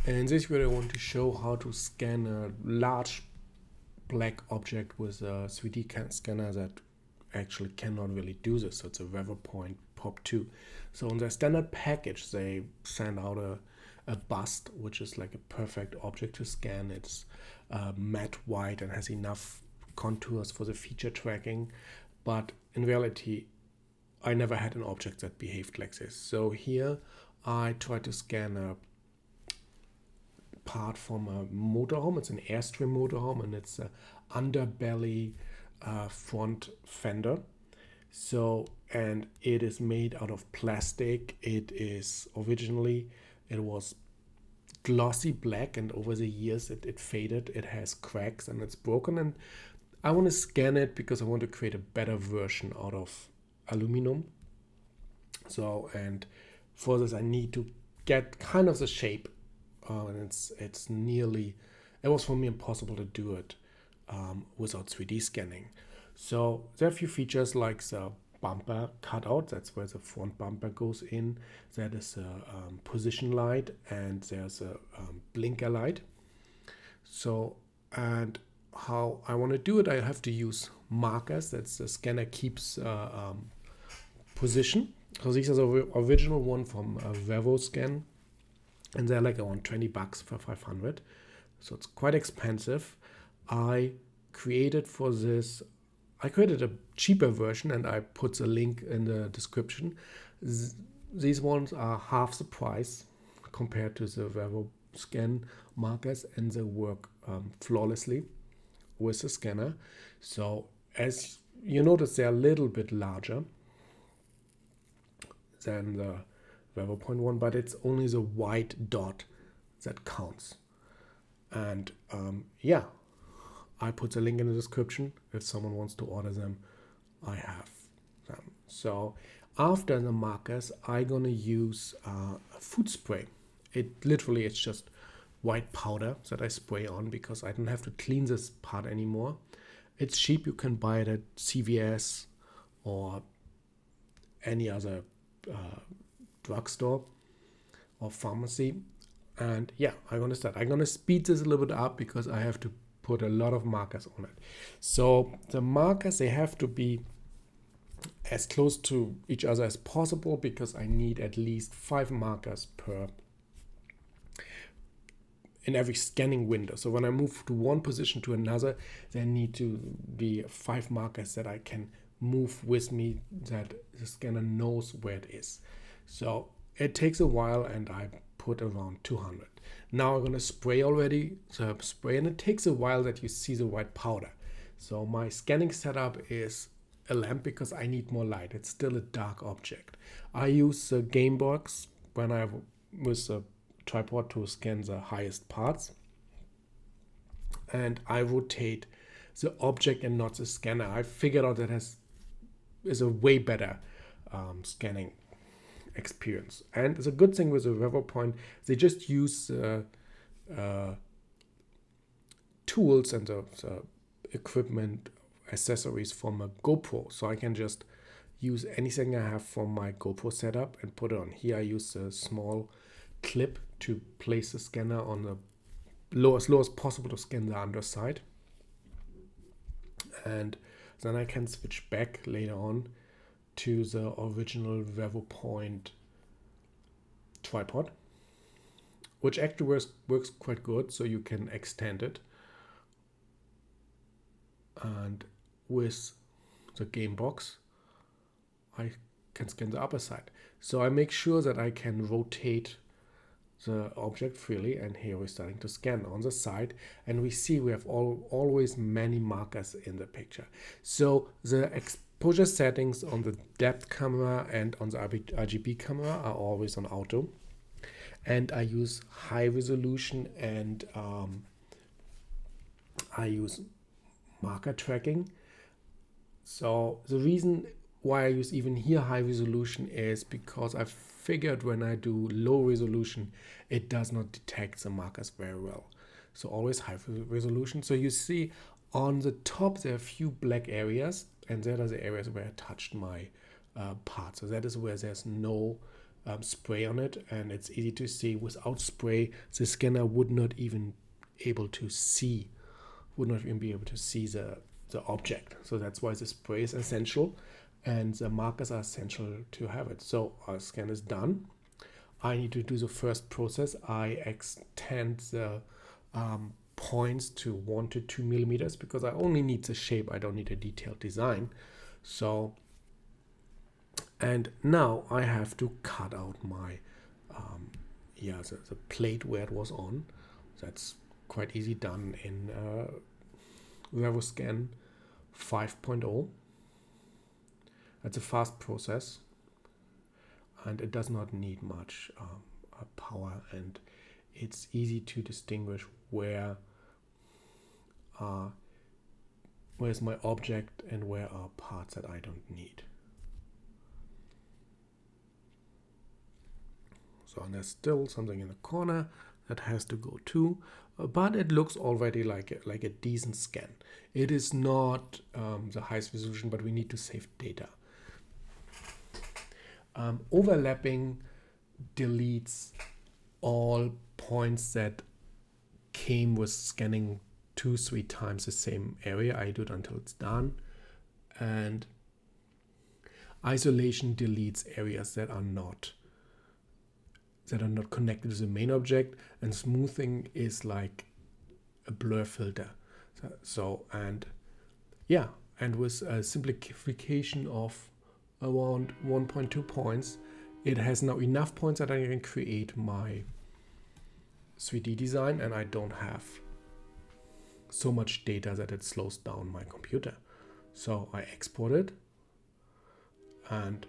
In this video, I want to show how to scan a large black object with a 3D scanner that actually cannot really do this. So it's a Revopoint Pop 2. So on their standard package, they send out a bust, which is like a perfect object to scan. It's matte white and has enough contours for the feature tracking. But in reality, I never had an object that behaved like this. So here I try to scan a part from a motorhome. It's an Airstream motorhome, and it's a underbelly front fender. So, and it is made out of plastic. It was glossy black, and over the years it faded. It has cracks and it's broken, and I want to scan it because I want to create a better version out of aluminum. So, and for this I need to get kind of the shape, and it was for me impossible to do it without 3D scanning. So there are a few features like the bumper cutout. That's where the front bumper goes in. That is a position light, and there's a blinker light. So, and how I want to do it, I have to use markers. That's the scanner keeps position. So these are the original one from Revoscan, and they're like around $20 for 500. So it's quite expensive. I created a cheaper version, and I put the link in the description. These ones are half the price compared to the Revoscan markers, and they work flawlessly with the scanner. So as you notice, they're a little bit larger than the Revopoint one, but it's only the white dot that counts. And yeah, I put the link in the description. If someone wants to order them, I have them. So after the markers, I'm gonna use a food spray. It's just white powder that I spray on because I don't have to clean this part anymore. It's cheap. You can buy it at CVS or any other drugstore or pharmacy. And yeah, I'm gonna speed this a little bit up because I have to put a lot of markers on it. So the markers, they have to be as close to each other as possible because I need at least 5 markers in every scanning window. So when I move to one position to another, there need to be 5 markers that I can move with me, that the scanner knows where it is. So it takes a while, and I put around 200. Now I'm going to spray already the spray, and it takes a while that you see the white powder. So my scanning setup is a lamp because I need more light. It's still a dark object. I use the game box when I with the tripod to scan the highest parts, and I rotate the object and not the scanner. I figured out that is a way better scanning experience. And it's a good thing with the Revopoint, they just use tools and the equipment accessories from a GoPro, so I can just use anything I have from my GoPro setup and put it on. Here I use a small clip to place the scanner on the low as possible to scan the underside, and then I can switch back later on to the original Revopoint tripod, which actually works quite good, so you can extend it. And with the game box, I can scan the upper side. So I make sure that I can rotate the object freely, and here we're starting to scan on the side, and we see we have always many markers in the picture. So the exposure settings on the depth camera and on the RGB camera are always on auto, and I use high resolution, and I use marker tracking. So the reason why I use even here high resolution is because I figured when I do low resolution, it does not detect the markers very well. So always high resolution. So you see on the top there are a few black areas, and that are the areas where I touched my part. So that is where there's no spray on it, and it's easy to see. Without spray, the scanner would not even be able to see the object. So that's why the spray is essential, and the markers are essential to have it. So our scan is done. I need to do the first process. I extend the points to 1 to 2 millimeters because I only need the shape. I don't need a detailed design. So, and now I have to cut out my the plate where it was on. That's quite easy, done in Revoscan 5.0. That's a fast process, and it does not need much power, and it's easy to distinguish where's my object and where are parts that I don't need. So, and there's still something in the corner that has to go too, but it looks already like a decent scan. It is not the highest resolution, but we need to save data. Overlapping deletes all points that came with scanning 2-3 times the same area. I do it until it's done. And isolation deletes areas that are not connected to the main object, and smoothing is like a blur filter. And with a simplification of around 1.2 points, it has now enough points that I can create my 3D design, and I don't have so much data that it slows down my computer. So I export it, and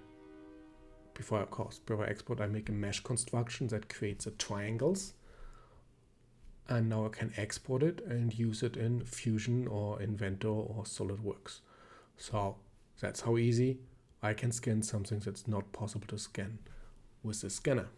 before I export, I make a mesh construction that creates the triangles, and now I can export it and use it in Fusion or Inventor or SolidWorks. So that's how easy I can scan something that's not possible to scan with the scanner.